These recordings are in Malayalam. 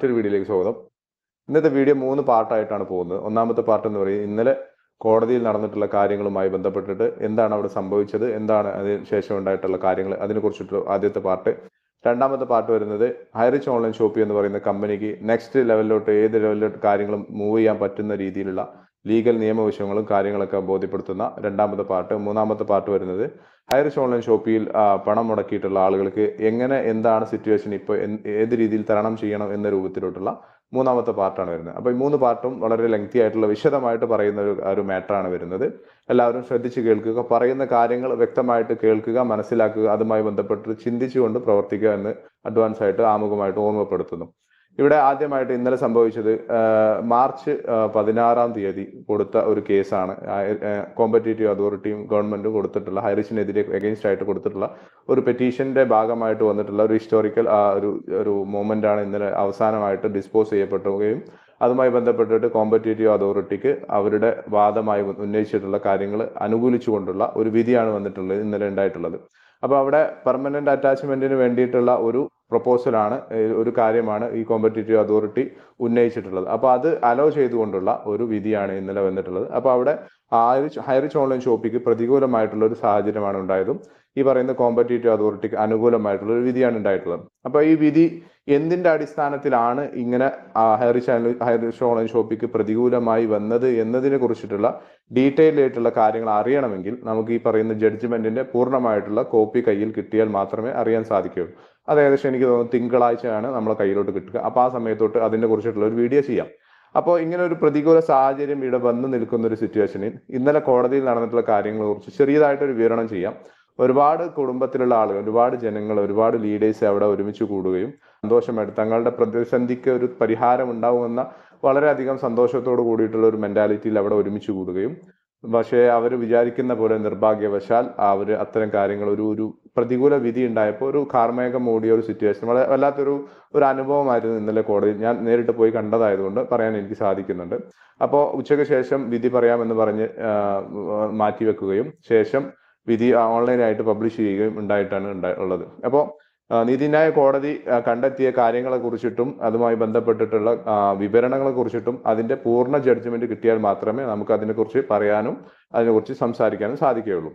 മറ്റൊരു വീഡിയോയിലേക്ക് സ്വാഗതം. ഇന്നത്തെ വീഡിയോ 3 പാർട്ടായിട്ടാണ് പോകുന്നത്. ഒന്നാമത്തെ പാർട്ട് എന്ന് പറയുന്നത് ഇന്നലെ കോടതിയിൽ നടന്നിട്ടുള്ള കാര്യങ്ങളുമായി ബന്ധപ്പെട്ടിട്ട് എന്താണ് അവിടെ സംഭവിച്ചത്, എന്താണ് അതിന് ശേഷം ഉണ്ടായിട്ടുള്ള കാര്യങ്ങൾ, അതിനെക്കുറിച്ചിട്ടുള്ള ആദ്യത്തെ പാർട്ട്. രണ്ടാമത്തെ പാർട്ട് വരുന്നത് ഹൈറിച്ച് ഓൺലൈൻ ഷോപ്പി എന്ന് പറയുന്ന കമ്പനിക്ക് നെക്സ്റ്റ് ലെവലിലോട്ട് ഏത് ലെവലിലോട്ട് കാര്യങ്ങളും മൂവ് ചെയ്യാൻ പറ്റുന്ന രീതിയിലുള്ള ലീഗൽ നിയമവശങ്ങളും കാര്യങ്ങളൊക്കെ ബോധ്യപ്പെടുത്തുന്ന രണ്ടാമത്തെ പാർട്ട്. മൂന്നാമത്തെ പാർട്ട് വരുന്നത് ഹൈറിച്ച് ഓൺലൈൻ ഷോപ്പിയിൽ പണം മുടക്കിയിട്ടുള്ള ആളുകൾക്ക് എങ്ങനെ എന്താണ് സിറ്റുവേഷൻ, ഇപ്പോൾ ഏത് രീതിയിൽ തരണം ചെയ്യണം എന്ന രൂപത്തിലോട്ടുള്ള മൂന്നാമത്തെ പാർട്ടാണ് വരുന്നത്. അപ്പോൾ ഈ 3 പാർട്ടും വളരെ ലെങ്തി ആയിട്ടുള്ള വിശദമായിട്ട് പറയുന്ന ഒരു മാറ്ററാണ് വരുന്നത്. എല്ലാവരും ശ്രദ്ധിച്ച് കേൾക്കുക, പറയുന്ന കാര്യങ്ങൾ വ്യക്തമായിട്ട് കേൾക്കുക, മനസ്സിലാക്കുക, അതുമായി ബന്ധപ്പെട്ട് ചിന്തിച്ചുകൊണ്ട് പ്രവർത്തിക്കുക എന്ന് അഡ്വാൻസ് ആയിട്ട് ആമുഖമായിട്ട് ഓർമ്മപ്പെടുത്തുന്നു. ഇവിടെ ആദ്യമായിട്ട് ഇന്നലെ സംഭവിച്ചത് മാർച്ച് 16-ാം തീയതി കൊടുത്ത ഒരു കേസാണ്. കോമ്പറ്റേറ്റീവ് അതോറിറ്റിയും ഗവൺമെന്റും കൊടുത്തിട്ടുള്ള ഹൈറിച്ചിനെതിരെ എഗെയിൻസ്റ്റ് ആയിട്ട് കൊടുത്തിട്ടുള്ള ഒരു പെറ്റീഷന്റെ ഭാഗമായിട്ട് വന്നിട്ടുള്ള ഒരു ഹിസ്റ്റോറിക്കൽ ഒരു മൊമെന്റ് ആണ് ഇന്നലെ അവസാനമായിട്ട് ഡിസ്പോസ് ചെയ്യപ്പെടുകയും അതുമായി ബന്ധപ്പെട്ടിട്ട് കോമ്പറ്റേറ്റീവ് അതോറിറ്റിക്ക് അവരുടെ വാദമായി ഉന്നയിച്ചിട്ടുള്ള കാര്യങ്ങൾ അനുകൂലിച്ചുകൊണ്ടുള്ള ഒരു വിധിയാണ് വന്നിട്ടുള്ളത് ഇന്നലെ ഉണ്ടായിട്ടുള്ളത്. അപ്പോൾ അവിടെ പെർമനന്റ് അറ്റാച്ച്മെന്റിന് വേണ്ടിയിട്ടുള്ള ഒരു പ്രപ്പോസലാണ്, ഒരു കാര്യമാണ് ഈ കോമ്പറ്റേറ്റീവ് അതോറിറ്റി ഉന്നയിച്ചിട്ടുള്ളത്. അപ്പോൾ അത് അലോ ചെയ്തുകൊണ്ടുള്ള ഒരു വിധിയാണ് ഇന്നലെ വന്നിട്ടുള്ളത്. അപ്പോൾ അവിടെ ഹൈറിച്ച് ഓൺലൈൻ ഷോപ്പിക്ക് പ്രതികൂലമായിട്ടുള്ള ഒരു സാഹചര്യമാണ് ഉണ്ടായതും ഈ പറയുന്ന കോമ്പറ്റേറ്റീവ് അതോറിറ്റിക്ക് അനുകൂലമായിട്ടുള്ള ഒരു വിധിയാണ് ഉണ്ടായിട്ടുള്ളത്. അപ്പോൾ ഈ വിധി എന്തിന്റെ അടിസ്ഥാനത്തിലാണ് ഇങ്ങനെ ഹൈറിച്ച് ഓൺലൈൻ ഷോപ്പിക്ക് പ്രതികൂലമായി വന്നത് എന്നതിനെ കുറിച്ചിട്ടുള്ള ഡീറ്റെയിൽ ആയിട്ടുള്ള കാര്യങ്ങൾ അറിയണമെങ്കിൽ നമുക്ക് ഈ പറയുന്ന ജഡ്ജ്മെന്റിന്റെ പൂർണ്ണമായിട്ടുള്ള കോപ്പി കയ്യിൽ കിട്ടിയാൽ മാത്രമേ അറിയാൻ സാധിക്കുകയുള്ളൂ. അത് ഏകദേശം എനിക്ക് തോന്നുന്നു തിങ്കളാഴ്ചയാണ് നമ്മളെ കയ്യിലോട്ട് കിട്ടുക. അപ്പോൾ ആ സമയത്തോട്ട് അതിനെ കുറിച്ചിട്ടുള്ള ഒരു വീഡിയോ ചെയ്യാം. അപ്പോൾ ഇങ്ങനെ ഒരു പ്രതികൂല സാഹചര്യം ഇവിടെ വന്നു നിൽക്കുന്ന ഒരു സിറ്റുവേഷനിൽ ഇന്നലെ കോടതിയിൽ നടന്നിട്ടുള്ള കാര്യങ്ങളെ കുറിച്ച് ചെറിയതായിട്ടൊരു വിവരണം ചെയ്യാം. ഒരുപാട് കുടുംബത്തിലുള്ള ആളുകൾ, ഒരുപാട് ജനങ്ങൾ, ഒരുപാട് ലീഡേഴ്സ് അവിടെ ഒരുമിച്ച് കൂടുകയും സന്തോഷമായിട്ട് തങ്ങളുടെ പ്രതിസന്ധിക്ക് ഒരു പരിഹാരം ഉണ്ടാവുമെന്ന വളരെയധികം സന്തോഷത്തോട് കൂടിയിട്ടുള്ള ഒരു മെന്റാലിറ്റിയിൽ അവിടെ ഒരുമിച്ച് കൂടുകയും, പക്ഷേ അവർ വിചാരിക്കുന്ന പോലെ നിർഭാഗ്യവശാൽ അവർ അത്തരം കാര്യങ്ങൾ ഒരു പ്രതികൂല വിധി ഉണ്ടായപ്പോൾ ഒരു കാർമേഘം മൂടിയ ഒരു സിറ്റുവേഷൻ, വളരെ വല്ലാത്തൊരു അനുഭവമായിരുന്നു ഇന്നലെ കോടതിയിൽ. ഞാൻ നേരിട്ട് പോയി കണ്ടതായതുകൊണ്ട് പറയാൻ എനിക്ക് സാധിക്കുന്നുണ്ട്. അപ്പോൾ ഉച്ചയ്ക്ക് ശേഷം വിധി പറയാമെന്ന് പറഞ്ഞ് മാറ്റിവെക്കുകയും ശേഷം വിധി ഓൺലൈനായിട്ട് പബ്ലിഷ് ചെയ്യുകയും ഉണ്ടായിട്ടാണ് ഉള്ളത്. അപ്പോൾ നീതിന്യായ കോടതി കണ്ടെത്തിയ കാര്യങ്ങളെ കുറിച്ചിട്ടും അതുമായി ബന്ധപ്പെട്ടിട്ടുള്ള വിവരണങ്ങളെ കുറിച്ചിട്ടും അതിന്റെ പൂർണ്ണ ജഡ്ജ്മെന്റ് കിട്ടിയാൽ മാത്രമേ നമുക്ക് അതിനെക്കുറിച്ച് പറയാനും അതിനെക്കുറിച്ച് സംസാരിക്കാനും സാധിക്കുകയുള്ളൂ.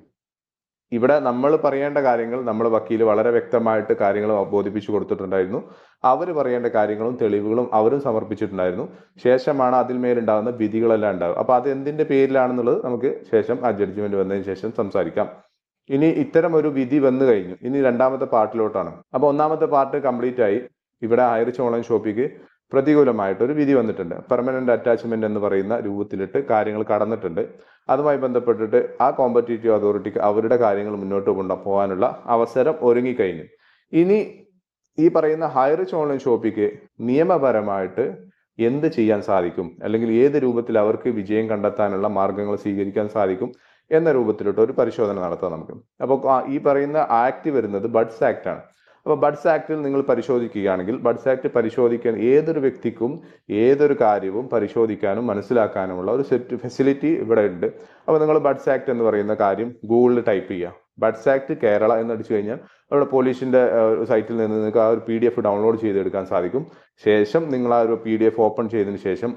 ഇവിടെ നമ്മൾ പറയേണ്ട കാര്യങ്ങൾ നമ്മൾ വക്കീൽ വളരെ വ്യക്തമായിട്ട് കാര്യങ്ങൾ ബോധിപ്പിച്ചു കൊടുത്തിട്ടുണ്ടായിരുന്നു. അവർ പറയേണ്ട കാര്യങ്ങളും തെളിവുകളും അവരും സമർപ്പിച്ചിട്ടുണ്ടായിരുന്നു. ശേഷമാണ് അതിന്മേലുണ്ടാകുന്ന വിധികളെല്ലാം ഉണ്ടാവുക. അപ്പൊ അത് എന്തിന്റെ പേരിലാണെന്നുള്ളത് നമുക്ക് ശേഷം ആ ജഡ്ജ്മെന്റ് വന്നതിന് ശേഷം സംസാരിക്കാം. ഇനി ഇത്തരം ഒരു വിധി വന്നു കഴിഞ്ഞു, ഇനി രണ്ടാമത്തെ പാർട്ടിലോട്ടാണ്. അപ്പൊ ഒന്നാമത്തെ പാർട്ട് കംപ്ലീറ്റ് ആയി. ഇവിടെ ഹൈറിച്ച് ഓൺലൈൻ ഷോപ്പിക്ക് പ്രതികൂലമായിട്ട് ഒരു വിധി വന്നിട്ടുണ്ട്. പെർമനന്റ് അറ്റാച്ച്മെന്റ് എന്ന് പറയുന്ന രൂപത്തിലിട്ട് കാര്യങ്ങൾ കടന്നിട്ടുണ്ട്. അതുമായി ബന്ധപ്പെട്ടിട്ട് ആ കോമ്പറ്റേറ്റീവ് അതോറിറ്റിക്ക് അവരുടെ കാര്യങ്ങൾ മുന്നോട്ട് കൊണ്ടുപോകാനുള്ള അവസരം ഒരുങ്ങിക്കഴിഞ്ഞു. ഇനി ഈ പറയുന്ന ഹൈറിച്ച് ഓൺലൈൻ ഷോപ്പിക്ക് നിയമപരമായിട്ട് എന്ത് ചെയ്യാൻ സാധിക്കും, അല്ലെങ്കിൽ ഏത് രൂപത്തിൽ അവർക്ക് വിജയം കണ്ടെത്താനുള്ള മാർഗങ്ങൾ സ്വീകരിക്കാൻ സാധിക്കും എന്ന രൂപത്തിലോട്ട് ഒരു പരിശോധന നടത്താം നമുക്ക്. അപ്പോൾ ഈ പറയുന്ന ആക്ട് വരുന്നത് ബഡ്സ് ആക്ട് ആണ്. അപ്പോൾ ബഡ്സ് ആക്ടിൽ നിങ്ങൾ പരിശോധിക്കുകയാണെങ്കിൽ ബഡ്സ് ആക്ട് പരിശോധിക്കാൻ ഏതൊരു വ്യക്തിക്കും ഏതൊരു കാര്യവും പരിശോധിക്കാനും മനസ്സിലാക്കാനുമുള്ള ഒരു ഫെസിലിറ്റി ഇവിടെ ഉണ്ട്. അപ്പോൾ നിങ്ങൾ ബഡ്സ് ആക്ട് എന്ന് പറയുന്ന കാര്യം ഗൂഗിളിൽ ടൈപ്പ് ചെയ്യുക. ബഡ്സ് ആക്ട് കേരള എന്നടിച്ചു കഴിഞ്ഞാൽ അവിടെ പോലീസിന്റെ സൈറ്റിൽ നിന്ന് നിങ്ങൾക്ക് ആ ഒരു PDF ഡൗൺലോഡ് ചെയ്തെടുക്കാൻ സാധിക്കും. ശേഷം നിങ്ങൾ ആ ഒരു PDF ഓപ്പൺ ചെയ്തതിന് ശേഷം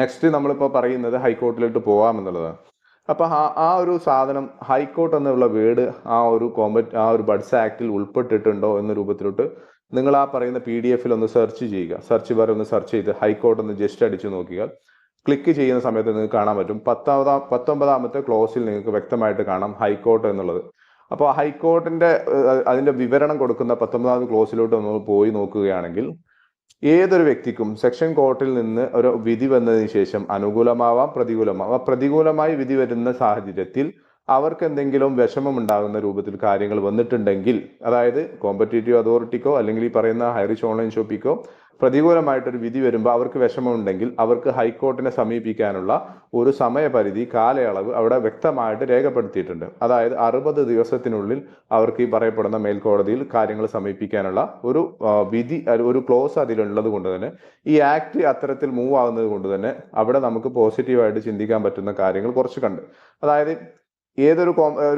നെക്സ്റ്റ് നമ്മളിപ്പോൾ പറയുന്നത് ഹൈക്കോർട്ടിലോട്ട് പോകാമെന്നുള്ളതാണ്. അപ്പൊ ആ ഒരു സാധനം ഹൈക്കോർട്ട് എന്നുള്ള വേർഡ് ആ ഒരു ബഡ്സ് ആക്ടിൽ ഉൾപ്പെട്ടിട്ടുണ്ടോ എന്ന രൂപത്തിലോട്ട് നിങ്ങൾ ആ പറയുന്ന PDF ഒന്ന് സെർച്ച് ചെയ്യുക. സെർച്ച് ബാർ ഒന്ന് സെർച്ച് ചെയ്ത് ഹൈക്കോർട്ട് ഒന്ന് ജസ്റ്റ് അടിച്ചു നോക്കിയാൽ ക്ലിക്ക് ചെയ്യുന്ന സമയത്ത് നിങ്ങൾക്ക് കാണാൻ പറ്റും 19ാമത്തെ ക്ലോസിൽ നിങ്ങൾക്ക് വ്യക്തമായിട്ട് കാണാം ഹൈക്കോർട്ട് എന്നുള്ളത്. അപ്പോൾ ഹൈക്കോർട്ടിന്റെ അതിന്റെ വിവരണം കൊടുക്കുന്ന 19ാമത്തെ ക്ലോസിലോട്ട് നമ്മൾ പോയി നോക്കുകയാണെങ്കിൽ ഏതൊരു വ്യക്തിക്കും സെക്ഷൻ കോർട്ടിൽ നിന്ന് ഒരു വിധി വന്നതിന് ശേഷം അനുകൂലമാവാം പ്രതികൂലമാവാം. പ്രതികൂലമായി വിധി വരുന്ന സാഹചര്യത്തിൽ അവർക്ക് എന്തെങ്കിലും വിഷമം ഉണ്ടാകുന്ന രൂപത്തിൽ കാര്യങ്ങൾ വന്നിട്ടുണ്ടെങ്കിൽ, അതായത് കോമ്പറ്റേറ്റീവ് അതോറിറ്റിക്കോ അല്ലെങ്കിൽ ഈ പറയുന്ന ഹൈറിച്ച് ഓൺലൈൻ ഷോപ്പിക്കോ പ്രതികൂലമായിട്ടൊരു വിധി വരുമ്പോൾ അവർക്ക് വിഷമമുണ്ടെങ്കിൽ അവർക്ക് ഹൈക്കോർട്ടിനെ സമീപിക്കാനുള്ള ഒരു സമയപരിധി, കാലയളവ് അവിടെ വ്യക്തമായിട്ട് രേഖപ്പെടുത്തിയിട്ടുണ്ട്. അതായത് 60 ദിവസത്തിനുള്ളിൽ അവർക്ക് ഈ പറയപ്പെടുന്ന മേൽക്കോടതിയിൽ കാര്യങ്ങൾ സമീപിക്കാനുള്ള ഒരു വിധി, ഒരു ക്ലോസ് അതിലുള്ളത് കൊണ്ട് തന്നെ ഈ ആക്ട് അത്തരത്തിൽ മൂവ് ആകുന്നത് കൊണ്ട് തന്നെ അവിടെ നമുക്ക് പോസിറ്റീവായിട്ട് ചിന്തിക്കാൻ പറ്റുന്ന കാര്യങ്ങൾ കുറച്ച് കണ്ട്. അതായത്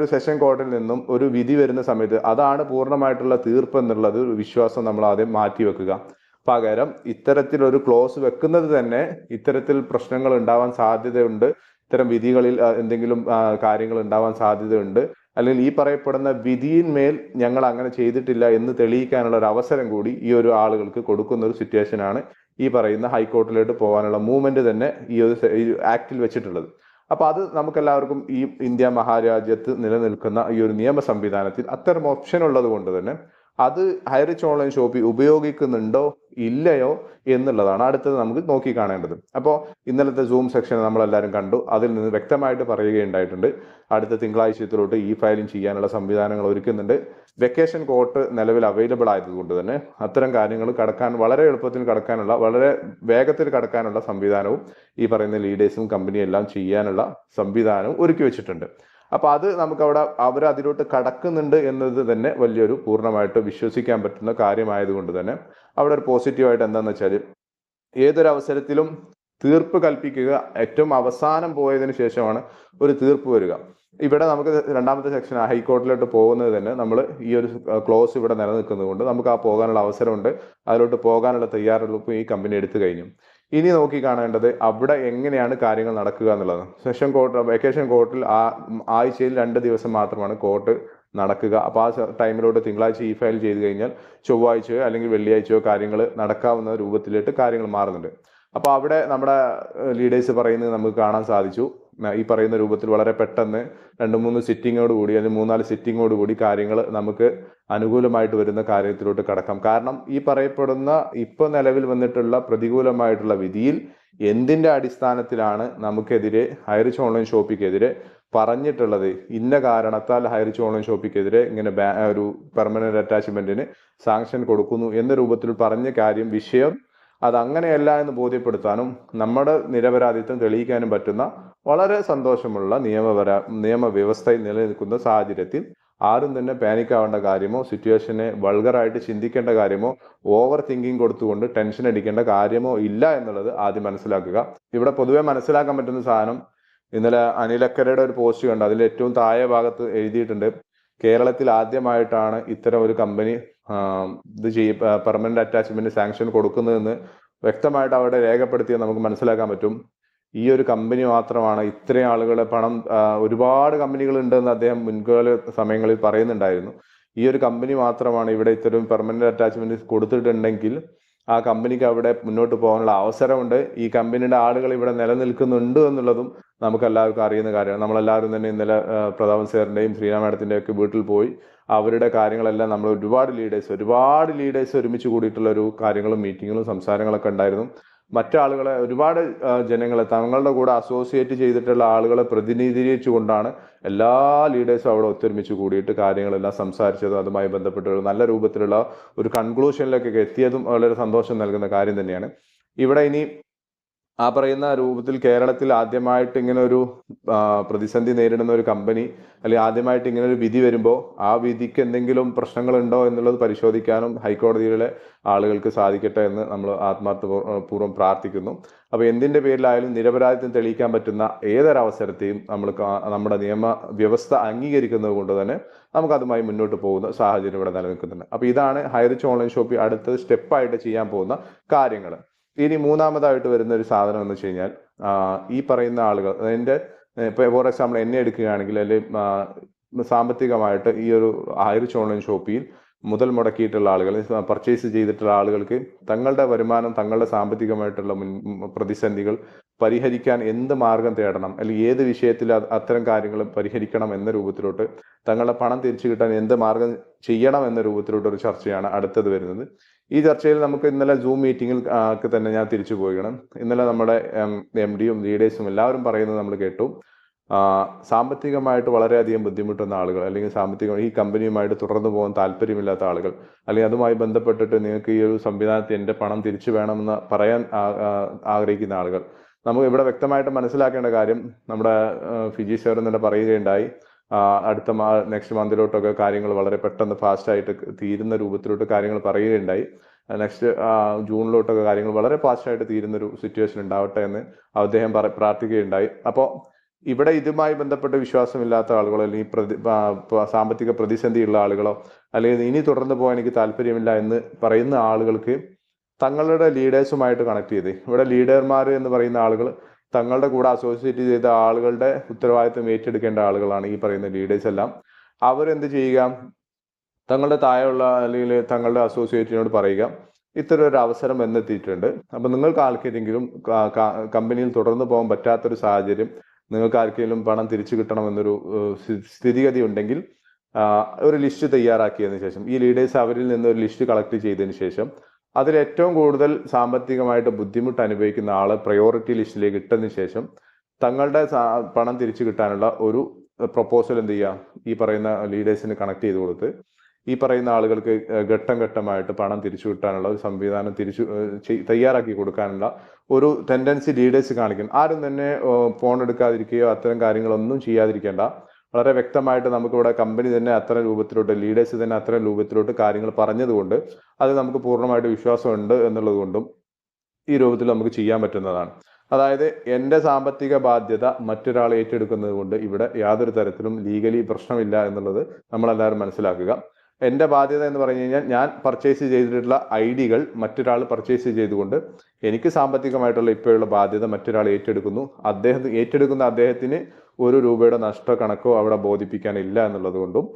ഒരു സെഷൻ കോർട്ടിൽ നിന്നും ഒരു വിധി വരുന്ന സമയത്ത് അതാണ് പൂർണ്ണമായിട്ടുള്ള തീർപ്പ് എന്നുള്ളത് ഒരു വിശ്വാസം നമ്മൾ ആദ്യം മാറ്റി വെക്കുക. പകരം ഇത്തരത്തിലൊരു ക്ലോസ് വെക്കുന്നത് തന്നെ ഇത്തരത്തിൽ പ്രശ്നങ്ങൾ ഉണ്ടാവാൻ സാധ്യതയുണ്ട്, ഇത്തരം വിധികളിൽ എന്തെങ്കിലും കാര്യങ്ങൾ ഉണ്ടാവാൻ സാധ്യതയുണ്ട്, അല്ലെങ്കിൽ ഈ പറയപ്പെടുന്ന വിധിയിന്മേൽ ഞങ്ങൾ അങ്ങനെ ചെയ്തിട്ടില്ല എന്ന് തെളിയിക്കാനുള്ള ഒരു അവസരം കൂടി ഈ ഒരു ആളുകൾക്ക് കൊടുക്കുന്ന ഒരു സിറ്റുവേഷനാണ് ഈ പറയുന്ന ഹൈക്കോർട്ടിലോട്ട് പോകാനുള്ള മൂവ്മെന്റ് തന്നെ ഈ ഒരു ആക്ടിൽ വെച്ചിട്ടുള്ളത്. അപ്പൊ അത് നമുക്കെല്ലാവർക്കും ഈ ഇന്ത്യ മഹാരാജ്യത്ത് നിലനിൽക്കുന്ന ഈ ഒരു നിയമ സംവിധാനത്തിൽ അത്തരം ഓപ്ഷൻ ഉള്ളത് കൊണ്ട് തന്നെ അത് ഹൈറിച്ച് ഓൺലൈൻ ഷോപ്പിൽ ഉപയോഗിക്കുന്നുണ്ടോ ഇല്ലയോ എന്നുള്ളതാണ് അടുത്തത് നമുക്ക് നോക്കി കാണേണ്ടത്. അപ്പോൾ ഇന്നലത്തെ സൂം സെക്ഷൻ നമ്മളെല്ലാവരും കണ്ടു. അതിൽ നിന്ന് വ്യക്തമായിട്ട് പറയുകയുണ്ടായിട്ടുണ്ട് അടുത്ത തിങ്കളാഴ്ചത്തിലോട്ട് ഇ ഫയലിംഗ് ചെയ്യാനുള്ള സംവിധാനങ്ങൾ ഒരുക്കുന്നുണ്ട്. വെക്കേഷൻ കോർട്ട് നിലവിൽ അവൈലബിൾ ആയതുകൊണ്ട് തന്നെ അത്തരം കാര്യങ്ങൾ കടക്കാൻ വളരെ എളുപ്പത്തിൽ കടക്കാനുള്ള, വളരെ വേഗത്തിൽ കടക്കാനുള്ള സംവിധാനവും ഈ പറയുന്ന ലീഡേഴ്സും കമ്പനിയും എല്ലാം ചെയ്യാനുള്ള സംവിധാനവും ഒരുക്കി വെച്ചിട്ടുണ്ട്. അപ്പൊ അത് നമുക്ക് അവിടെ അവർ അതിലോട്ട് കടക്കുന്നുണ്ട് എന്നത് തന്നെ വലിയൊരു പൂർണ്ണമായിട്ട് വിശ്വസിക്കാൻ പറ്റുന്ന കാര്യമായതുകൊണ്ട് തന്നെ അവിടെ ഒരു പോസിറ്റീവായിട്ട് എന്താണെന്ന് വെച്ചാൽ ഏതൊരു അവസരത്തിലും തീർപ്പ് കൽപ്പിക്കുക ഏറ്റവും അവസാനം പോയതിനു ശേഷമാണ് ഒരു തീർപ്പ് വരിക. ഇവിടെ നമുക്ക് രണ്ടാമത്തെ സെക്ഷൻ ഹൈക്കോർട്ടിലോട്ട് പോകുന്നത് തന്നെ നമ്മൾ ഈ ഒരു ക്ലോസ് ഇവിടെ നിലനിൽക്കുന്നത് കൊണ്ട് നമുക്ക് ആ പോകാനുള്ള അവസരമുണ്ട്. അതിലോട്ട് പോകാനുള്ള തയ്യാറെടുപ്പ് ഈ കമ്പനി എടുത്തു കഴിഞ്ഞു. ഇനി നോക്കി കാണേണ്ടത് അവിടെ എങ്ങനെയാണ് കാര്യങ്ങൾ നടക്കുക എന്നുള്ളത്. സെഷൻ കോർട്ട്, വെക്കേഷൻ കോർട്ടിൽ ആഴ്ചയിൽ 2 ദിവസം മാത്രമാണ് കോർട്ട് നടക്കുക. അപ്പോൾ ആ ടൈമിലോട്ട് തിങ്കളാഴ്ച ഇ ഫയൽ ചെയ്ത് കഴിഞ്ഞാൽ ചൊവ്വാഴ്ചയോ അല്ലെങ്കിൽ വെള്ളിയാഴ്ചയോ കാര്യങ്ങൾ നടക്കാവുന്ന രൂപത്തിലേക്ക് കാര്യങ്ങൾ മാറുന്നുണ്ട്. അപ്പോൾ അവിടെ നമ്മുടെ ലീഡേഴ്സ് പറയുന്നത് നമുക്ക് കാണാൻ സാധിച്ചു. ഈ പറയുന്ന രൂപത്തിൽ വളരെ പെട്ടെന്ന് 2-3 സിറ്റിങ്ങോട് കൂടി അല്ലെങ്കിൽ 3-4 സിറ്റിങ്ങോട് കൂടി കാര്യങ്ങൾ നമുക്ക് അനുകൂലമായിട്ട് വരുന്ന കാര്യത്തിലോട്ട് കടക്കാം. കാരണം ഈ പറയപ്പെടുന്ന ഇപ്പോൾ നിലവിൽ വന്നിട്ടുള്ള പ്രതികൂലമായിട്ടുള്ള വിധിയിൽ എന്തിന്റെ അടിസ്ഥാനത്തിലാണ് നമുക്കെതിരെ ഹൈറിച്ച് ഓൺലൈൻ ഷോപ്പിക്കെതിരെ പറഞ്ഞിട്ടുള്ളത്, ഇന്ന കാരണത്താൽ ഹൈറിച്ച് ഓൺലൈൻ ഷോപ്പിക്കെതിരെ ഇങ്ങനെ ഒരു പെർമനന്റ് അറ്റാച്ച്മെന്റിന് സാങ്ഷൻ കൊടുക്കുന്നു എന്ന രൂപത്തിൽ പറഞ്ഞ കാര്യം വിഷയം അതങ്ങനെയല്ല എന്ന് ബോധ്യപ്പെടുത്താനും നമ്മുടെ നിരപരാധിത്വം തെളിയിക്കാനും പറ്റുന്ന വളരെ സന്തോഷമുള്ള നിയമവ്യവസ്ഥയിൽ നിലനിൽക്കുന്ന സാഹചര്യത്തിൽ ആരും തന്നെ പാനിക് ആവേണ്ട കാര്യമോ സിറ്റുവേഷനെ വൾഗറായിട്ട് ചിന്തിക്കേണ്ട കാര്യമോ ഓവർ തിങ്കിങ് കൊടുത്തുകൊണ്ട് ടെൻഷൻ അടിക്കേണ്ട കാര്യമോ ഇല്ല എന്നുള്ളത് ആദ്യം മനസ്സിലാക്കുക. ഇവിടെ പൊതുവെ മനസ്സിലാക്കാൻ പറ്റുന്ന സാധനം, ഇന്നലെ അനിലക്കരയുടെ ഒരു പോസ്റ്റ് കണ്ട് അതിൽ ഏറ്റവും താഴെ ഭാഗത്ത് എഴുതിയിട്ടുണ്ട്, കേരളത്തിൽ ആദ്യമായിട്ടാണ് ഇത്തരം ഒരു കമ്പനി പെർമനന്റ് അറ്റാച്ച്മെന്റ് സാങ്ഷൻ കൊടുക്കുന്നതെന്ന് വ്യക്തമായിട്ട് അവിടെ രേഖപ്പെടുത്തിയത് നമുക്ക് മനസ്സിലാക്കാൻ പറ്റും. ഈ ഒരു കമ്പനി മാത്രമാണ് ഇത്രയും ആളുകളെ പണം, ഒരുപാട് കമ്പനികൾ ഉണ്ടെന്ന് അദ്ദേഹം മുൻകാല സമയങ്ങളിൽ പറയുന്നുണ്ടായിരുന്നു. ഈ ഒരു കമ്പനി മാത്രമാണ് ഇവിടെ ഇത്തരം പെർമനന്റ് അറ്റാച്ച്മെന്റ് കൊടുത്തിട്ടുണ്ടെങ്കിൽ ആ കമ്പനിക്ക് അവിടെ മുന്നോട്ട് പോകാനുള്ള അവസരമുണ്ട്. ഈ കമ്പനിയുടെ ആളുകൾ ഇവിടെ നിലനിൽക്കുന്നുണ്ട് എന്നുള്ളതും നമുക്ക് എല്ലാവർക്കും അറിയുന്ന കാര്യമാണ്. നമ്മളെല്ലാവരും തന്നെ ഇന്നലെ പ്രതാപൻ സാറിന്റെയും ശ്രീരാ മാഡത്തിന്റെയും ഒക്കെ വീട്ടിൽ പോയി അവരുടെ കാര്യങ്ങളെല്ലാം നമ്മൾ ഒരുപാട് ലീഡേഴ്സ് ഒരുമിച്ച് കൂടിയിട്ടുള്ള ഒരു കാര്യങ്ങളും മീറ്റിങ്ങുകളും സംസാരങ്ങളൊക്കെ ഉണ്ടായിരുന്നു. മറ്റാളുകളെ, ഒരുപാട് ജനങ്ങളെ തങ്ങളുടെ കൂടെ അസോസിയേറ്റ് ചെയ്തിട്ടുള്ള ആളുകളെ പ്രതിനിധീകരിച്ചുകൊണ്ടാണ് എല്ലാ ലീഡേഴ്സും അവിടെ ഒത്തൊരുമിച്ച് കൂടിയിട്ട് കാര്യങ്ങളെല്ലാം സംസാരിച്ചതും അതുമായി ബന്ധപ്പെട്ടുള്ള നല്ല രൂപത്തിലുള്ള ഒരു കൺക്ലൂഷനിലേക്കൊക്കെ എത്തിയതും വളരെ സന്തോഷം നൽകുന്ന കാര്യം തന്നെയാണ്. ഇവിടെ ഇനി ആ പറയുന്ന രൂപത്തിൽ കേരളത്തിൽ ആദ്യമായിട്ട് ഇങ്ങനെ ഒരു പ്രതിസന്ധി നേരിടുന്ന ഒരു കമ്പനി അല്ലെങ്കിൽ ആദ്യമായിട്ട് ഇങ്ങനെ ഒരു വിധി വരുമ്പോൾ ആ വിധിക്ക് എന്തെങ്കിലും പ്രശ്നങ്ങളുണ്ടോ എന്നുള്ളത് പരിശോധിക്കാനും ഹൈക്കോടതിയിലെ ആളുകൾക്ക് സാധിക്കട്ടെ എന്ന് നമ്മൾ ആത്മാർത്ഥപൂർവ്വം പ്രാർത്ഥിക്കുന്നു. അപ്പോൾ എന്തിന്റെ പേരിലായാലും നിരപരാധിത്വം തെളിയിക്കാൻ പറ്റുന്ന ഏതൊരവസരത്തെയും നമ്മുടെ നിയമ വ്യവസ്ഥ അംഗീകരിക്കുന്നത് കൊണ്ട് തന്നെ നമുക്ക് അതുമായി മുന്നോട്ട് പോകുന്ന സാഹചര്യം ഇവിടെ നിലനിൽക്കുന്നുണ്ട്. അപ്പോൾ ഇതാണ് ഹൈറിച്ച് ഓൺലൈൻ ഷോപ്പിൽ അടുത്ത സ്റ്റെപ്പായിട്ട് ചെയ്യാൻ പോകുന്ന കാര്യങ്ങൾ. ഇനി മൂന്നാമതായിട്ട് വരുന്ന ഒരു സാധനം എന്ന് വെച്ച് കഴിഞ്ഞാൽ ഈ പറയുന്ന ആളുകൾ, അതിൻ്റെ ഇപ്പോൾ ഫോർ എക്സാമ്പിൾ എന്നെ എടുക്കുകയാണെങ്കിൽ അല്ലെങ്കിൽ സാമ്പത്തികമായിട്ട് ഈ ഒരു ഹൈറിച്ച് ഓൺലൈൻ ഷോപ്പിൽ മുതൽ മുടക്കിയിട്ടുള്ള ആളുകൾ, പർച്ചേസ് ചെയ്തിട്ടുള്ള ആളുകൾക്ക് തങ്ങളുടെ വരുമാനം, തങ്ങളുടെ സാമ്പത്തികമായിട്ടുള്ള പ്രതിസന്ധികൾ പരിഹരിക്കാൻ എന്ത് മാർഗം തേടണം, അല്ലെങ്കിൽ ഏത് വിഷയത്തിൽ അത്തരം കാര്യങ്ങൾ പരിഹരിക്കണം എന്ന രൂപത്തിലോട്ട്, തങ്ങളുടെ പണം തിരിച്ചു കിട്ടാൻ എന്ത് മാർഗം ചെയ്യണം എന്ന രൂപത്തിലോട്ടൊരു ചർച്ചയാണ് അടുത്തത് വരുന്നത്. ഈ ചർച്ചയിൽ നമുക്ക് ഇന്നലെ സൂം മീറ്റിങ്ങിൽ തന്നെ ഞാൻ തിരിച്ചു പോവുകയാണ്. ഇന്നലെ നമ്മുടെ MDയും ലീഡേഴ്സും എല്ലാവരും പറയുന്നത് നമ്മൾ കേട്ടു. സാമ്പത്തികമായിട്ട് വളരെയധികം ബുദ്ധിമുട്ടുന്ന ആളുകൾ, അല്ലെങ്കിൽ ഈ കമ്പനിയുമായിട്ട് തുടർന്നു പോകാൻ താല്പര്യമില്ലാത്ത ആളുകൾ, അല്ലെങ്കിൽ അതുമായി ബന്ധപ്പെട്ടിട്ട് നിങ്ങൾക്ക് ഈ ഒരു സംവിധാനത്തിൽ എൻ്റെ പണം തിരിച്ചു വേണമെന്ന് പറയാൻ ആഗ്രഹിക്കുന്ന ആളുകൾ, നമുക്ക് ഇവിടെ വ്യക്തമായിട്ട് മനസ്സിലാക്കേണ്ട കാര്യം, നമ്മുടെ ഫിജി സാർ തന്നെ പറയുകയുണ്ടായി, അടുത്ത നെക്സ്റ്റ് മന്തിലോട്ടൊക്കെ കാര്യങ്ങൾ വളരെ പെട്ടെന്ന് ഫാസ്റ്റായിട്ട് തീരുന്ന രൂപത്തിലോട്ട് കാര്യങ്ങൾ പറയുകയുണ്ടായി. നെക്സ്റ്റ് ജൂണിലോട്ടൊക്കെ കാര്യങ്ങൾ വളരെ ഫാസ്റ്റായിട്ട് തീരുന്നൊരു സിറ്റുവേഷൻ ഉണ്ടാവട്ടെ എന്ന് അദ്ദേഹം പ്രാർത്ഥിക്കുകയുണ്ടായി. അപ്പോൾ ഇവിടെ ഇതുമായി ബന്ധപ്പെട്ട് വിശ്വാസമില്ലാത്ത ആളുകളോ, അല്ലെങ്കിൽ സാമ്പത്തിക പ്രതിസന്ധിയുള്ള ആളുകളോ, അല്ലെങ്കിൽ ഇനി തുടർന്ന് പോകാൻ എനിക്ക് താല്പര്യമില്ല എന്ന് പറയുന്ന ആളുകൾക്ക് തങ്ങളുടെ ലീഡേഴ്സുമായിട്ട് കണക്ട് ചെയ്ത്, ഇവിടെ ലീഡർമാർ എന്ന് പറയുന്ന ആളുകൾ തങ്ങളുടെ കൂടെ അസോസിയേറ്റ് ചെയ്ത ആളുകളുടെ ഉത്തരവാദിത്വം ഏറ്റെടുക്കേണ്ട ആളുകളാണ് ഈ പറയുന്ന ലീഡേഴ്സ് എല്ലാം. അവരെന്ത് ചെയ്യുക, തങ്ങളുടെ താഴെയുള്ള അല്ലെങ്കിൽ തങ്ങളുടെ അസോസിയേറ്റിനോട് പറയുക, ഇത്തരം ഒരു അവസരം എന്നെത്തിയിട്ടുണ്ട്, അപ്പം നിങ്ങൾക്ക് ആർക്കെങ്കിലും കമ്പനിയിൽ തുടർന്ന് പോകാൻ പറ്റാത്തൊരു സാഹചര്യം, നിങ്ങൾക്ക് ആർക്കെങ്കിലും പണം തിരിച്ചു കിട്ടണമെന്നൊരു സ്ഥിതിഗതി ഉണ്ടെങ്കിൽ ഒരു ലിസ്റ്റ് തയ്യാറാക്കിയതിനു ശേഷം ഈ ലീഡേഴ്സ് അവരിൽ നിന്ന് ഒരു ലിസ്റ്റ് കളക്ട് ചെയ്തതിന് ശേഷം അതിൽ ഏറ്റവും കൂടുതൽ സാമ്പത്തികമായിട്ട് ബുദ്ധിമുട്ട് അനുഭവിക്കുന്ന ആളെ പ്രയോറിറ്റി ലിസ്റ്റിലേക്ക് ഇട്ടതിന് ശേഷം തങ്ങളുടെ പണം തിരിച്ചു കിട്ടാനുള്ള ഒരു പ്രപ്പോസൽ എന്ത് ചെയ്യുക, ഈ പറയുന്ന ലീഡേഴ്സിന് കണക്ട് ചെയ്ത് കൊടുത്ത് ഈ പറയുന്ന ആളുകൾക്ക് ഘട്ടം ഘട്ടമായിട്ട് പണം തിരിച്ചു കിട്ടാനുള്ള ഒരു സംവിധാനം തയ്യാറാക്കി കൊടുക്കാനുള്ള ഒരു ടെൻഡൻസി ലീഡേഴ്സ് കാണിക്കണം. ആരും തന്നെ ഫോൺ എടുക്കാതിരിക്കുകയോ അത്തരം കാര്യങ്ങളൊന്നും ചെയ്യാതിരിക്കേണ്ട. വളരെ വ്യക്തമായിട്ട് നമുക്കിവിടെ കമ്പനി തന്നെ അത്തരം രൂപത്തിലോട്ട്, ലീഡേഴ്സ് തന്നെ അത്തരം രൂപത്തിലോട്ട് കാര്യങ്ങൾ പറഞ്ഞതുകൊണ്ട് അത് നമുക്ക് പൂർണ്ണമായിട്ട് വിശ്വാസമുണ്ട് എന്നുള്ളത് കൊണ്ടും ഈ രൂപത്തിൽ നമുക്ക് ചെയ്യാൻ പറ്റുന്നതാണ്. അതായത് എൻ്റെ സാമ്പത്തിക ബാധ്യത മറ്റൊരാൾ ഏറ്റെടുക്കുന്നത് കൊണ്ട് ഇവിടെ യാതൊരു തരത്തിലും ലീഗലി പ്രശ്നമില്ല എന്നുള്ളത് നമ്മളെല്ലാവരും മനസ്സിലാക്കുക. എൻ്റെ ബാധ്യത എന്ന് പറഞ്ഞു കഴിഞ്ഞാൽ ഞാൻ പർച്ചേസ് ചെയ്തിട്ടുള്ള ഐഡികൾ മറ്റൊരാൾ പർച്ചേസ് ചെയ്തുകൊണ്ട് എനിക്ക് സാമ്പത്തികമായിട്ടുള്ള ഇപ്പോഴുള്ള ബാധ്യത മറ്റൊരാൾ ഏറ്റെടുക്കുന്നു. ഏറ്റെടുക്കുന്ന അദ്ദേഹത്തിന് ഒരു രൂപയുടെ നഷ്ട കണക്കോ അവിടെ ബോധിപ്പിക്കാനില്ല എന്നുള്ളത് കൊണ്ടും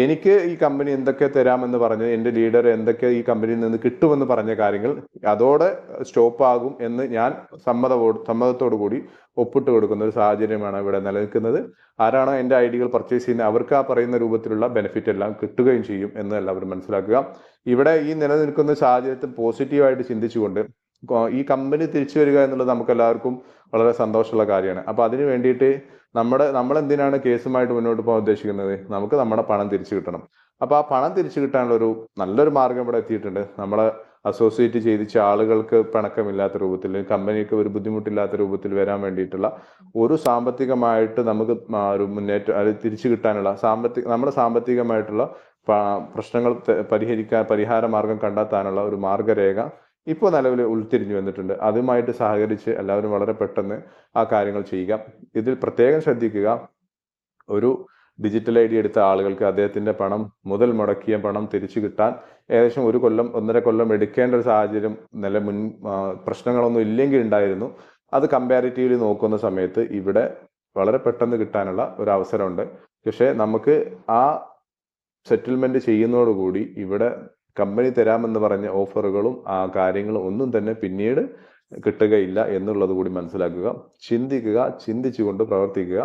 എനിക്ക് ഈ കമ്പനി എന്തൊക്കെ തരാമെന്ന് പറഞ്ഞ് എൻ്റെ ലീഡർ എന്തൊക്കെ ഈ കമ്പനിയിൽ നിന്ന് കിട്ടുമെന്ന് പറഞ്ഞ കാര്യങ്ങൾ അതോടെ സ്റ്റോപ്പ് ആകും എന്ന് ഞാൻ സമ്മതത്തോടു കൂടി ഒപ്പിട്ട് കൊടുക്കുന്ന ഒരു സാഹചര്യമാണ് ഇവിടെ നിലനിൽക്കുന്നത്. ആരാണോ എൻ്റെ ഐഡികൾ പർച്ചേസ് ചെയ്യുന്നത് അവർക്ക് ആ പറയുന്ന രൂപത്തിലുള്ള ബെനിഫിറ്റ് എല്ലാം കിട്ടുകയും ചെയ്യും എന്ന് എല്ലാവരും മനസ്സിലാക്കുക. ഇവിടെ ഈ നിലനിൽക്കുന്ന സാഹചര്യത്തിൽ പോസിറ്റീവായിട്ട് ചിന്തിച്ചുകൊണ്ട് ഈ കമ്പനി തിരിച്ചു വരിക എന്നുള്ളത് നമുക്ക് എല്ലാവർക്കും വളരെ സന്തോഷമുള്ള കാര്യമാണ്. അപ്പൊ അതിന് വേണ്ടിയിട്ട് നമ്മൾ എന്തിനാണ് കേസുമായിട്ട് മുന്നോട്ട് പോകാൻ ഉദ്ദേശിക്കുന്നത്? നമുക്ക് നമ്മുടെ പണം തിരിച്ചു കിട്ടണം. അപ്പൊ ആ പണം തിരിച്ചു കിട്ടാനുള്ള ഒരു നല്ലൊരു മാർഗം ഇവിടെ എത്തിയിട്ടുണ്ട്. നമ്മളെ അസോസിയേറ്റ് ചെയ്തിച്ച ആളുകൾക്ക് പിണക്കമില്ലാത്ത രൂപത്തിൽ, കമ്പനിക്ക് ഒരു ബുദ്ധിമുട്ടില്ലാത്ത രൂപത്തിൽ വരാൻ വേണ്ടിയിട്ടുള്ള ഒരു സാമ്പത്തികമായിട്ട് നമുക്ക് ഒരു മുന്നേറ്റം അത് തിരിച്ചു കിട്ടാനുള്ള നമ്മുടെ സാമ്പത്തികമായിട്ടുള്ള പ്രശ്നങ്ങൾ പരിഹാര മാർഗം കണ്ടെത്താനുള്ള ഒരു മാർഗരേഖ ഇപ്പോൾ നിലവിൽ ഉൾത്തിരിഞ്ഞു വന്നിട്ടുണ്ട്. അതുമായിട്ട് സഹകരിച്ച് എല്ലാവരും വളരെ പെട്ടെന്ന് ആ കാര്യങ്ങൾ ചെയ്യുക. ഇതിൽ പ്രത്യേകം ശ്രദ്ധിക്കുക, ഒരു ഡിജിറ്റൽ ID എടുത്ത ആളുകൾക്ക് അദ്ദേഹത്തിന്റെ പണം മുതൽ പണം തിരിച്ചു കിട്ടാൻ ഏകദേശം 1-1.5 കൊല്ലം എടുക്കേണ്ട ഒരു സാഹചര്യം പ്രശ്നങ്ങളൊന്നും ഇല്ലെങ്കിൽ ഉണ്ടായിരുന്നു. അത് കമ്പാരിറ്റീവ്ലി നോക്കുന്ന സമയത്ത് ഇവിടെ വളരെ പെട്ടെന്ന് കിട്ടാനുള്ള ഒരു അവസരമുണ്ട്. പക്ഷേ നമുക്ക് ആ സെറ്റിൽമെന്റ് ചെയ്യുന്നതോടുകൂടി ഇവിടെ കമ്പനി തരാമെന്ന് പറഞ്ഞ ഓഫറുകളും ആ കാര്യങ്ങളും ഒന്നും തന്നെ പിന്നീട് കിട്ടുകയില്ല എന്നുള്ളത് കൂടി മനസ്സിലാക്കുക. ചിന്തിച്ചുകൊണ്ട് പ്രവർത്തിക്കുക.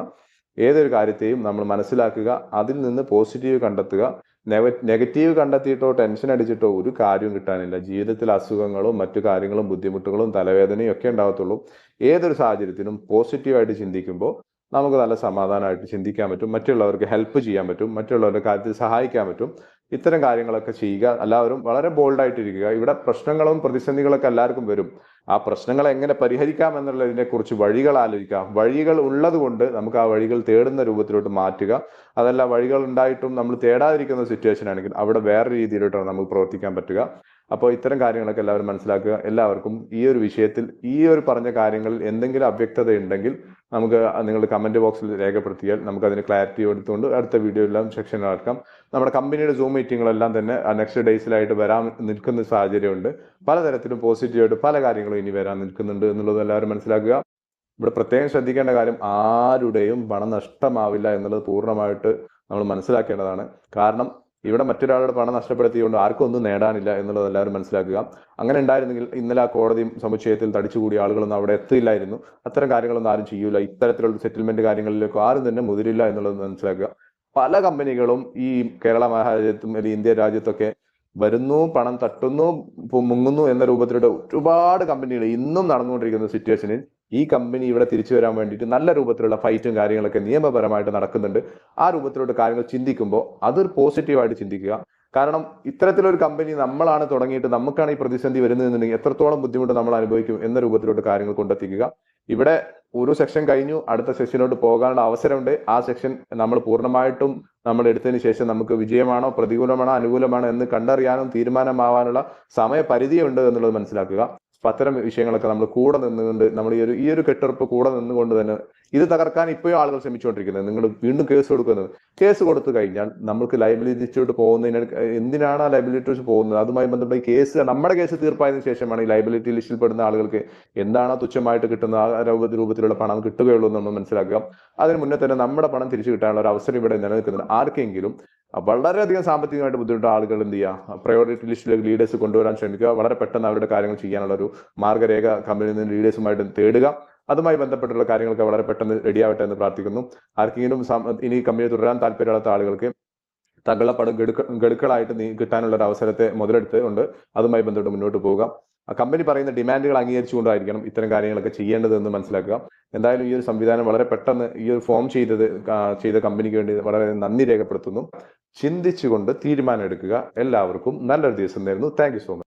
ഏതൊരു കാര്യത്തെയും നമ്മൾ മനസ്സിലാക്കുക, അതിൽ നിന്ന് പോസിറ്റീവ് കണ്ടെത്തുക. നെഗറ്റീവ് കണ്ടെത്തിയിട്ടോ ടെൻഷൻ അടിച്ചിട്ടോ ഒരു കാര്യവും കിട്ടാനില്ല. ജീവിതത്തിൽ അസുഖങ്ങളും മറ്റു കാര്യങ്ങളും ബുദ്ധിമുട്ടുകളും തലവേദനയും ഒക്കെ ഉണ്ടാകത്തുള്ളൂ. ഏതൊരു സാഹചര്യത്തിനും പോസിറ്റീവായിട്ട് ചിന്തിക്കുമ്പോൾ നമുക്ക് നല്ല സമാധാനമായിട്ട് ചിന്തിക്കാൻ പറ്റും, മറ്റുള്ളവർക്ക് ഹെൽപ്പ് ചെയ്യാൻ പറ്റും, മറ്റുള്ളവരുടെ കാര്യത്തിൽ സഹായിക്കാൻ പറ്റും. ഇത്തരം കാര്യങ്ങളൊക്കെ ചെയ്യുക. എല്ലാവരും വളരെ ബോൾഡായിട്ടിരിക്കുക. ഇവിടെ പ്രശ്നങ്ങളും പ്രതിസന്ധികളൊക്കെ എല്ലാവർക്കും വരും. ആ പ്രശ്നങ്ങൾ എങ്ങനെ പരിഹരിക്കാം എന്നുള്ളതിനെ കുറിച്ച് വഴികൾ ആലോചിക്കാം. വഴികൾ ഉള്ളത് കൊണ്ട് നമുക്ക് ആ വഴികൾ തേടുന്ന രൂപത്തിലോട്ട് മാറ്റുക. അതല്ല, വഴികൾ ഉണ്ടായിട്ടും നമ്മൾ തേടാതിരിക്കുന്ന സിറ്റുവേഷൻ ആണെങ്കിൽ അവിടെ വേറെ രീതിയിലോട്ടാണ് നമുക്ക് പ്രവർത്തിക്കാൻ പറ്റുക. അപ്പോൾ ഇത്തരം കാര്യങ്ങളൊക്കെ എല്ലാവരും മനസ്സിലാക്കുക. എല്ലാവർക്കും ഈ ഒരു വിഷയത്തിൽ ഈ ഒരു പറഞ്ഞ കാര്യങ്ങളിൽ എന്തെങ്കിലും അവ്യക്തത ഉണ്ടെങ്കിൽ നമുക്ക് നിങ്ങളുടെ കമന്റ് ബോക്സിൽ രേഖപ്പെടുത്തിയാൽ നമുക്ക് അതിന് ക്ലാരിറ്റി എടുത്തുകൊണ്ട് അടുത്ത വീഡിയോ എല്ലാം സെക്ഷനിലാക്കാം. നമ്മുടെ കമ്പനിയുടെ സൂം മീറ്റിങ്ങുകളെല്ലാം തന്നെ നെക്സ്റ്റ് ഡേയ്സിലായിട്ട് വരാൻ നിൽക്കുന്ന സാഹചര്യമുണ്ട്. പലതരത്തിലും പോസിറ്റീവായിട്ട് പല കാര്യങ്ങളും ഇനി വരാൻ നിൽക്കുന്നുണ്ട് എന്നുള്ളത് എല്ലാവരും മനസ്സിലാക്കുക. ഇവിടെ പ്രത്യേകം ശ്രദ്ധിക്കേണ്ട കാര്യം, ആരുടെയും പണം നഷ്ടമാവില്ല എന്നുള്ളത് പൂർണ്ണമായിട്ട് നമ്മൾ മനസ്സിലാക്കേണ്ടതാണ്. കാരണം ഇവിടെ മറ്റൊരാളുടെ പണം നഷ്ടപ്പെടുത്തിയുകൊണ്ട് ആർക്കും ഒന്നും നേടാനില്ല എന്നുള്ളത് എല്ലാവരും മനസ്സിലാക്കുക. അങ്ങനെ ഉണ്ടായിരുന്നെങ്കിൽ ഇന്നലെ ആ കോടതി സമുച്ചയത്തിൽ തടിച്ചുകൂടിയ ആളുകളൊന്നും അവിടെ എത്തില്ലായിരുന്നു. അത്തരം കാര്യങ്ങളൊന്നും ആരും ചെയ്യൂല. ഇത്തരത്തിലുള്ള സെറ്റിൽമെന്റ് കാര്യങ്ങളിലേക്ക് ആരും തന്നെ മുതിരില്ല എന്നുള്ളത് മനസ്സിലാക്കുക. പല കമ്പനികളും ഈ കേരള മഹാരാജ്യത്തും അല്ലെങ്കിൽ ഇന്ത്യ രാജ്യത്തൊക്കെ വരുന്നു, പണം തട്ടുന്നു, മുങ്ങുന്നു എന്ന രൂപത്തിലുള്ള ഒരുപാട് കമ്പനികൾ ഇന്നും നടന്നുകൊണ്ടിരിക്കുന്ന സിറ്റുവേഷനിൽ ഈ കമ്പനി ഇവിടെ തിരിച്ചു വരാൻ വേണ്ടിയിട്ട് നല്ല രൂപത്തിലുള്ള ഫൈറ്റും കാര്യങ്ങളൊക്കെ നിയമപരമായിട്ട് നടക്കുന്നുണ്ട്. ആ രൂപത്തിലുള്ള കാര്യങ്ങൾ ചിന്തിക്കുമ്പോൾ അതൊരു പോസിറ്റീവായിട്ട് ചിന്തിക്കുക. കാരണം ഇത്തരത്തിലൊരു കമ്പനി നമ്മളാണ് തുടങ്ങിയിട്ട് നമുക്കാണ് ഈ പ്രതിസന്ധി വരുന്നതെന്നുണ്ടെങ്കിൽ എത്രത്തോളം ബുദ്ധിമുട്ട് നമ്മൾ അനുഭവിക്കും എന്ന രൂപത്തിലോട്ട് കാര്യങ്ങൾ കൊണ്ടെത്തിക്കുക. ഇവിടെ ഒരു സെക്ഷൻ കഴിഞ്ഞു, അടുത്ത സെക്ഷനിലോട്ട് പോകാനുള്ള അവസരമുണ്ട്. ആ സെക്ഷൻ നമ്മൾ പൂർണ്ണമായിട്ടും നമ്മൾ എടുത്തതിന് ശേഷം നമുക്ക് വിജയമാണോ പ്രതികൂലമാണോ അനുകൂലമാണോ എന്ന് കണ്ടറിയാനും തീരുമാനമാവാനുള്ള സമയപരിധിയുണ്ട് എന്നുള്ളത് മനസ്സിലാക്കുക. അപ്പൊ അത്തരം വിഷയങ്ങളൊക്കെ നമ്മൾ കൂടെ നിന്നുകൊണ്ട് നമ്മൾ ഈ ഒരു കെട്ടുറപ്പ് കൂടെ നിന്നുകൊണ്ട് തന്നെ ഇത് തകർക്കാൻ ഇപ്പോഴും ആളുകൾ ശ്രമിച്ചുകൊണ്ടിരിക്കുന്നത്. നിങ്ങൾ വീണ്ടും കേസ് കൊടുക്കുന്നത്, കേസ് കൊടുത്തു കഴിഞ്ഞാൽ നമുക്ക് ലയബിലിറ്റിയോട്ട് പോകുന്നതിന് എന്തിനാണ് ആ ലയബിലിറ്റി പോകുന്നത്? അതുമായി ബന്ധപ്പെട്ട കേസ്, നമ്മുടെ കേസ് തീർപ്പായതിനു ശേഷമാണ് ഈ ലയബിലിറ്റി ലിസ്റ്റിൽ പെടുന്ന ആളുകൾക്ക് എന്താണ് തുച്ഛമായിട്ട് കിട്ടുന്ന ആ രൂപത്തിലുള്ള പണം കിട്ടുകയുള്ളൂ എന്ന് നമ്മൾ മനസ്സിലാക്കുക. അതിന് മുന്നേ തന്നെ നമ്മുടെ പണം തിരിച്ചു കിട്ടാനുള്ള ഒരു അവസരം ഇവിടെ നിലനിൽക്കുന്നുണ്ട്. ആർക്കെങ്കിലും വളരെയധികം സാമ്പത്തികമായിട്ട് ബുദ്ധിമുട്ടുള്ള ആളുകൾ എന്ത് ചെയ്യുക, പ്രയോറിറ്റി ലിസ്റ്റിലേക്ക് ലീഡേഴ്സ് കൊണ്ടുവരാൻ ശ്രമിക്കുക. വളരെ പെട്ടെന്ന് അവരുടെ കാര്യങ്ങൾ ചെയ്യാനുള്ള ഒരു മാർഗരേഖ കമ്പനിയിൽ നിന്ന് ലീഡേഴ്സുമായിട്ട് തേടുക. അതുമായി ബന്ധപ്പെട്ടുള്ള കാര്യങ്ങളൊക്കെ വളരെ പെട്ടെന്ന് റെഡിയാവട്ടെ എന്ന് പ്രാർത്ഥിക്കുന്നു. ആർക്കെങ്കിലും ഇനി കമ്പനി തുടരാൻ താല്പര്യമുള്ള ആളുകൾക്ക് തങ്ങളപ്പടം ഗഡുക്കളായിട്ട് കിട്ടാനുള്ള ഒരു അവസരത്തെ മുതലെടുത്തുകൊണ്ട് അതുമായി ബന്ധപ്പെട്ട് മുന്നോട്ട് പോവുക. ആ കമ്പനി പറയുന്ന ഡിമാൻഡുകൾ അംഗീകരിച്ചുകൊണ്ടായിരിക്കണം ഇത്തരം കാര്യങ്ങളൊക്കെ ചെയ്യേണ്ടതെന്ന് മനസ്സിലാക്കുക. എന്തായാലും ഈ ഒരു സംവിധാനം വളരെ പെട്ടെന്ന് ഈ ഒരു ഫോം ചെയ്ത കമ്പനിക്ക് വേണ്ടി വളരെ നന്ദി രേഖപ്പെടുത്തുന്നു. ചിന്തിച്ചുകൊണ്ട് തീരുമാനം എടുക്കുക. എല്ലാവർക്കും നല്ലൊരു ദിവസം നേരുന്നു. Thank you so much.